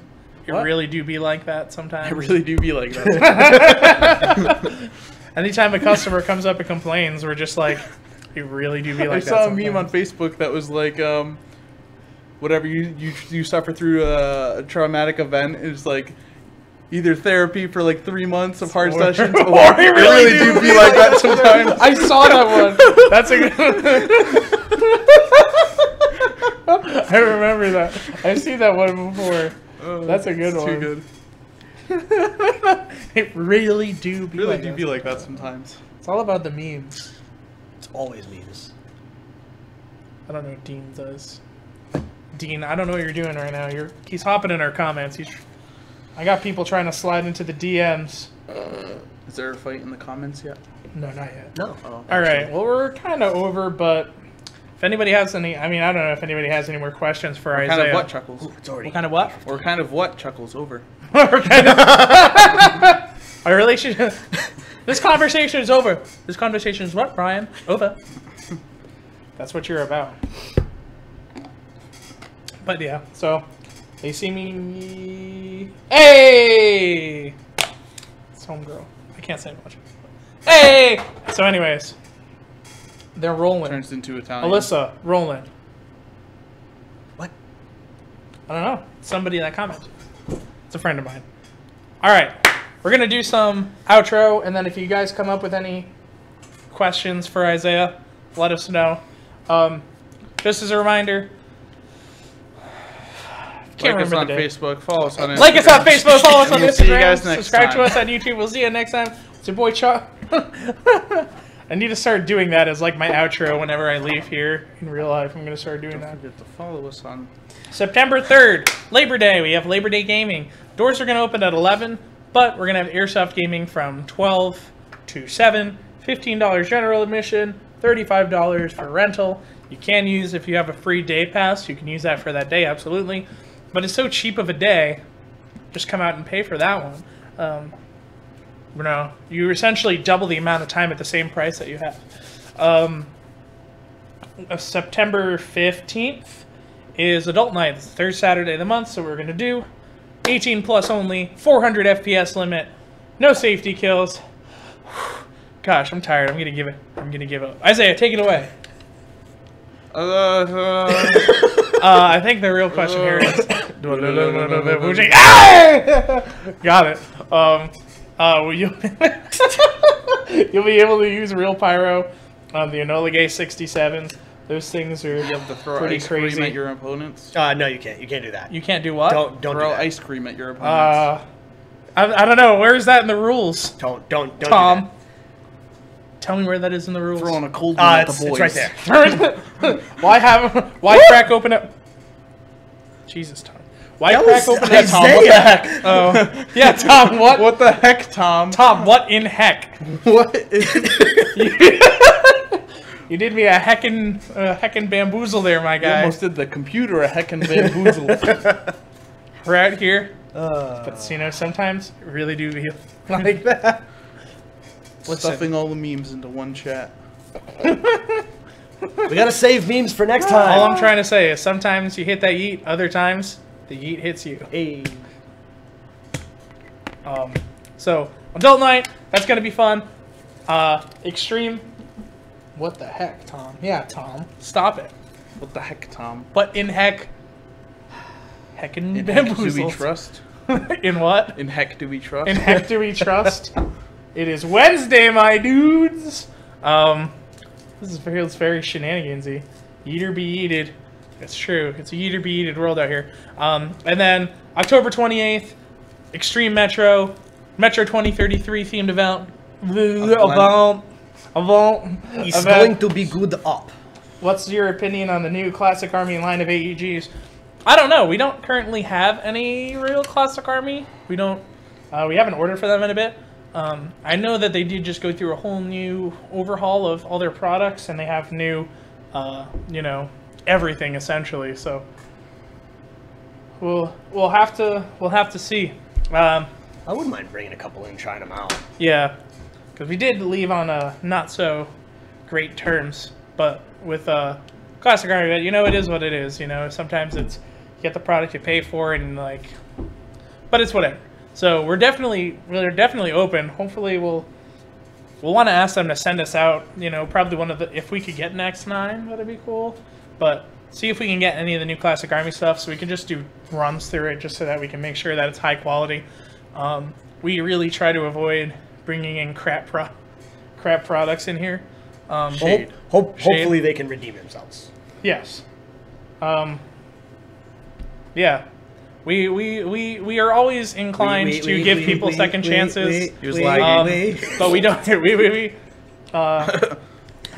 You really do be like that sometimes. I really do be like that. Anytime a customer comes up and complains, we're just like, you really do be like that. I saw a meme on Facebook that was like, whatever you suffer through a traumatic event is like either therapy for like 3 months of hard sessions, or I really do be like that sometimes. I saw that one. That's a good. I remember that. I've seen that one before. Oh, that's a good one. Too good. It really do be like that sometimes. It's all about the memes. It's always memes. I don't know what Dean does. Dean, I don't know what you're doing right now. He's hopping in our comments. I got people trying to slide into the DMs. Is there a fight in the comments yet? No, not yet. No. All right. Well, we're kind of over, but if anybody has any, I mean, I don't know if anybody has any more questions for Isaiah. Kind of what, Chuckles? Ooh, it's already. What kind of what? Or kind of what, Chuckles? Over. Our relationship. This conversation is over. This conversation is what, Brian? Over. That's what you're about. But yeah, so they see me. Hey, it's homegirl. I can't say much. Hey. So, anyways, they're rolling. Turns into Italian. Alyssa, rolling. What? I don't know. Somebody that commented. It's a friend of mine. All right, we're gonna do some outro, and then if you guys come up with any questions for Isaiah, let us know. Just as a reminder. Like us on Facebook, follow us on Instagram. Like us on Facebook, follow us on Instagram. See you guys next Subscribe time. to us on YouTube. We'll see you next time. It's your boy Chuck. I need to start doing that as like my outro whenever I leave here in real life. I'm going to start doing that. Don't forget to follow us on September 3rd, Labor Day. We have Labor Day gaming. Doors are going to open at 11, but we're going to have Airsoft gaming from 12 to 7. $15 general admission, $35 for rental. You can use, if you have a free day pass, you can use that for that day, absolutely. But it's so cheap of a day, just come out and pay for that one. You essentially double the amount of time at the same price that you have. September 15th is Adult Night. It's the third Saturday of the month, so we're going to do 18 plus only, 400 FPS limit, no safety kills. Gosh, I'm tired. I'm going to give up. Isaiah, take it away. I think the real question here is... Got it. You'll be able to use real pyro on the Enola Gay 67s. Those things are You have to throw pretty ice crazy. cream at your opponents. No, you can't. You can't do that. You can't do what? Don't Throw do that. ice cream at your opponents. I don't know. Where is that in the rules? Don't Tom, do that. tell me where that is in the rules. Throwing a cold one at the boys. It's right there. Why crack open it? Jesus, Tom. Why That crack was open that, Tom? Isaiah. What the heck? Oh, yeah, Tom. What? What the heck, Tom? Tom, what in heck? What is... You did me a heckin' bamboozle there, my You guy. almost did the computer a heckin' bamboozle. We're out here, but sometimes it really do feel like that. Stuffing all the memes into one chat. We gotta save memes for next time. All I'm trying to say is sometimes you hit that yeet, other times the yeet hits you. Hey. So Adult Night, that's gonna be fun. Extreme. What the heck, Tom? Yeah, Tom. Stop it. What the heck, Tom? What in heck? Heckin' In heck do we bamboozles. trust? In what? In heck do we trust? In heck do we trust? It is Wednesday, my dudes. This is very shenanigansy. Yeeter be yeeted. It's true. It's a yeeter be yeeted world out here. And then October 28th, Extreme Metro 2033 themed event. It's going to be good up. What's your opinion on the new Classic Army line of AEGs? I don't know. We don't currently have any real Classic Army. We don't. We haven't ordered for them in a bit. I know that they did just go through a whole new overhaul of all their products, and they have new, you know, everything essentially. So we'll have to see. I wouldn't mind bringing a couple in, trying them out. Yeah, because we did leave on not so great terms, but with Classic Army, you know, it is what it is. You know, sometimes it's you get the product you pay for, and like, but it's whatever. So we're definitely open. Hopefully we'll want to ask them to send us out. You know, probably one of the, if we could get an X9, that'd be cool. But see if we can get any of the new Classic Army stuff, so we can just do runs through it, just so that we can make sure that it's high quality. We really try to avoid bringing in crap products in here. Shade. Hopefully they can redeem themselves. Yes. Yeah. We are always inclined to give people second chances. But we don't.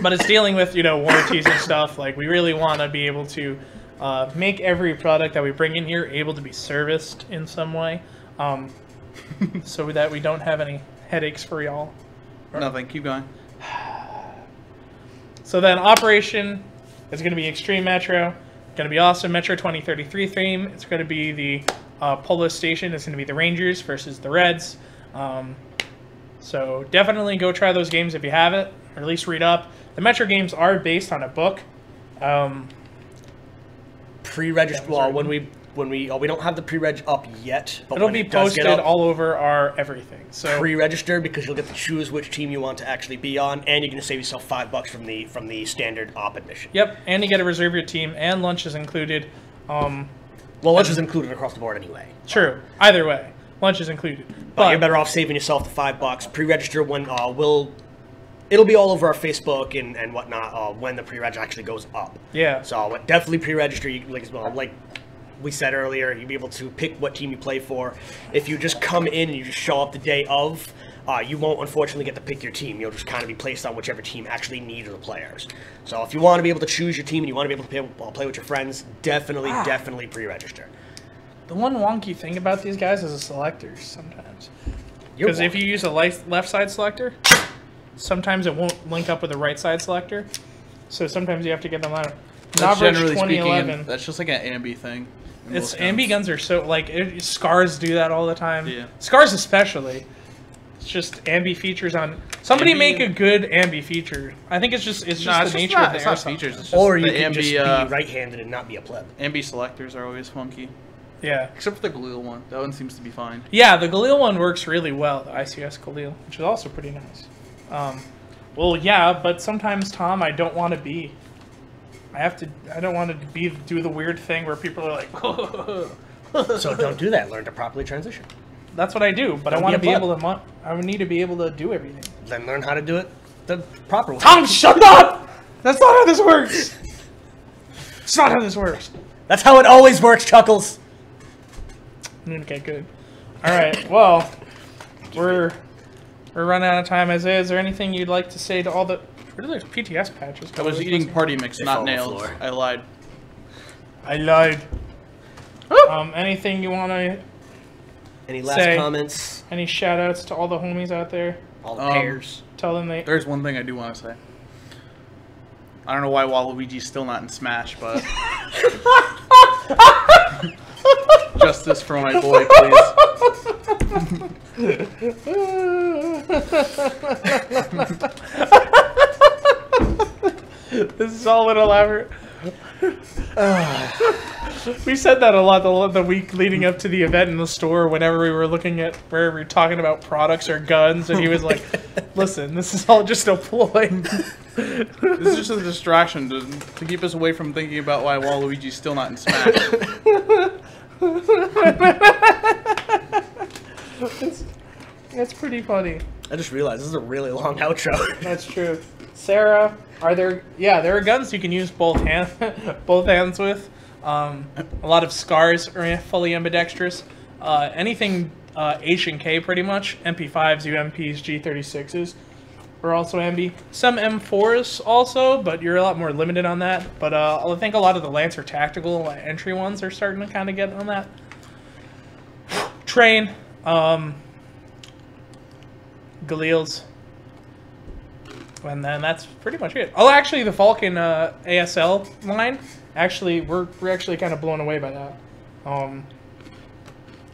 But it's dealing with, you know, warranties and stuff. Like, we really want to be able to make every product that we bring in here able to be serviced in some way, so that we don't have any headaches for y'all. Nothing. Keep going. So then Operation is going to be Extreme Metro. Going to be awesome. Metro 2033 theme. It's going to be the Polo Station. It's going to be the Rangers versus the Reds. So definitely go try those games if you have it, or at least read up. The Metro games are based on a book. Pre-register. Well, when we don't have the pre-reg up yet, but it'll be posted all over our everything. So pre-register, because you'll get to choose which team you want to actually be on, and you're going to save yourself $5 from the standard op admission. Yep, and you get to reserve your team, and lunch is included. Well, lunch is included across the board anyway. True. Either way, lunch is included. But you're better off saving yourself the $5. Pre-register when it'll be all over our Facebook and whatnot when the pre-reg actually goes up. Yeah. So definitely pre-register. Like we said earlier, you'll be able to pick what team you play for. If you just come in and you just show up the day of, you won't unfortunately get to pick your team. You'll just kind of be placed on whichever team actually needs the players. So if you want to be able to choose your team and you want to be able to play with your friends, definitely pre-register. The one wonky thing about these guys is the selectors sometimes. Because if you use a left side selector, sometimes it won't link up with the right side selector. So sometimes you have to get them out. That's generally speaking, that's just like an ambi thing. It's ambi guns are so like Scars do that all the time. Yeah. Scars especially. It's just ambi features on. Somebody make a good ambi feature. I think it's just the nature of the airsoft. Features. It's just or you can just be right-handed and not be a pleb. Ambi selectors are always funky. Yeah. Except for the Galil one. That one seems to be fine. Yeah, the Galil one works really well. The ICS Galil, which is also pretty nice. Well, yeah, but sometimes, Tom, I don't want to be. I don't want to do the weird thing where people are like, So don't do that. Learn to properly transition. That's what I do, but I want to be able to. I would need to be able to do everything. Then learn how to do it the proper way. Tom, shut up! That's not how this works. It's not how this works. That's how it always works, Chuckles. Okay, good. All right. Well, we're running out of time as is. Is there anything you'd like to say to all the? Where are those PTS patches? I was eating party mix, not nails. I lied. Anything you want to? Any last comments? Any shout outs to all the homies out there? All the pairs. Tell them they. There's one thing I do want to say. I don't know why Waluigi's still not in Smash, but justice for my boy, please. This is all an elaborate. We said that a lot the week leading up to the event in the store whenever we were looking at where we were talking about products or guns, and he was like, listen, this is all just a ploy. This is just a distraction to keep us away from thinking about why Waluigi's still not in Smash. It's pretty funny. I just realized this is a really long outro. That's true. Sarah, are there? Yeah, there are guns you can use both hands with. A lot of scars are fully ambidextrous. Anything H and K pretty much. MP5s, UMPs, G36s are also ambi. Some M4s also, but you're a lot more limited on that. But I think a lot of the Lancer tactical entry ones are starting to kind of get on that. Train, Galil's. And then that's pretty much it. Oh, actually, the Falcon ASL line, actually, we're actually kind of blown away by that.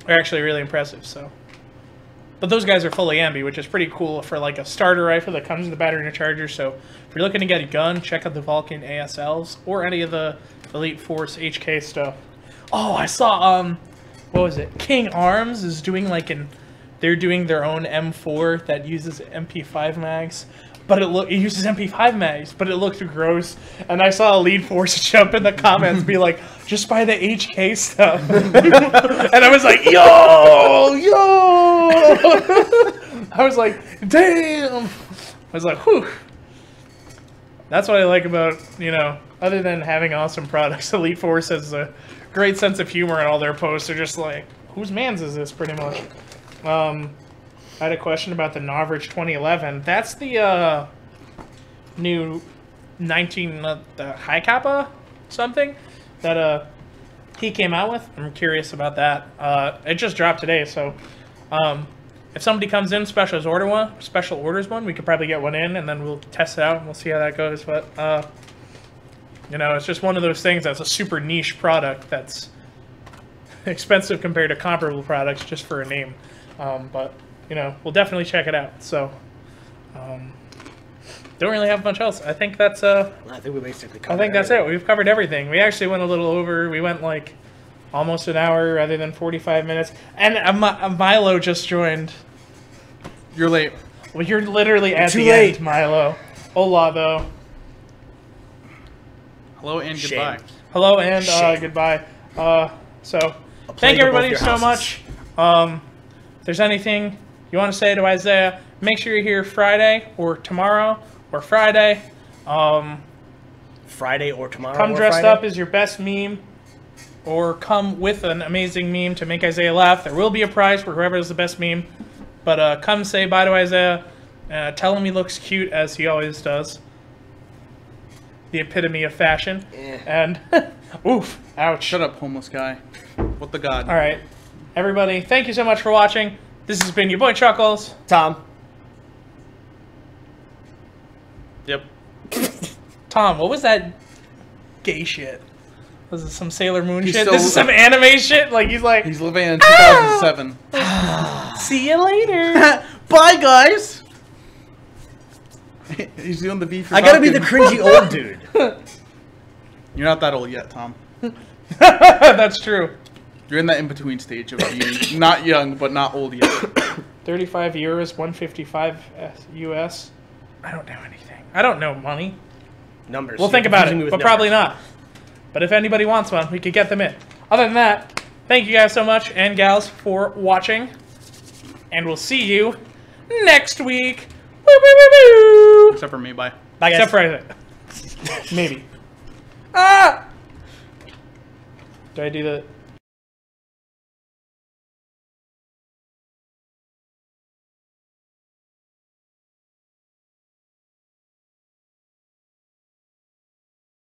They're actually really impressive, so. But those guys are fully ambi, which is pretty cool for like a starter rifle that comes with a battery and a charger. So if you're looking to get a gun, check out the Vulcan ASLs or any of the Elite Force HK stuff. Oh, I saw, what was it? King Arms is doing like they're doing their own M4 that uses MP5 mags. But it uses MP5 mags, but it looked gross. And I saw Elite Force jump in the comments, be like, "Just buy the HK stuff." And I was like, "Yo!" I was like, "Damn!" I was like, "Whew." That's what I like about, you know, other than having awesome products, Elite Force has a great sense of humor in all their posts. They're just like, "Whose man's is this?" Pretty much. I had a question about the Novrich 2011. That's the new the High Kappa something that he came out with. I'm curious about that. It just dropped today, so if somebody comes in special orders one, we could probably get one in, and then we'll test it out and we'll see how that goes. But you know, it's just one of those things that's a super niche product that's expensive compared to comparable products just for a name. But you know, we'll definitely check it out. So, don't really have much else. I think that's I think we basically covered I think that's it. We've covered everything. We actually went a little over. We went like almost an hour rather than 45 minutes. And Milo just joined. You're late. Well, you're literally at Too the late. end, Milo. Hola, though. Hello and Shame. goodbye. Hello and Shame. goodbye. So, A thank plague of everybody both so your much. houses. If there's anything you want to say to Isaiah, make sure you're here Friday or tomorrow or Friday. Friday or tomorrow. Come or dressed Friday? up as your best meme, or come with an amazing meme to make Isaiah laugh. There will be a prize for whoever is the best meme. But come say bye to Isaiah. Tell him he looks cute, as he always does. The epitome of fashion. And, oof, ouch. Shut up, homeless guy. What the god? All right. Everybody, thank you so much for watching. This has been your boy Chuckles. Tom. Yep. Tom, what was that gay shit? Was it some Sailor Moon He's shit? still- This is some anime shit? Like, he's like, He's living in 2007. see you later. Bye, guys. He's doing the V for I gotta be the Falcon. cringy old dude. You're not that old yet, Tom. That's true. You're in that in-between stage of being not young, but not old yet. 35 euros, 155 US. I don't know anything. I don't know money. Numbers. We'll think about it, but probably not. But if anybody wants one, we could get them in. Other than that, thank you guys so much, and gals, for watching. And we'll see you next week. Woo, woo, woo, woo. Except for me, bye. Bye, guys. Except for Isaac. Maybe. Ah! Do I do the...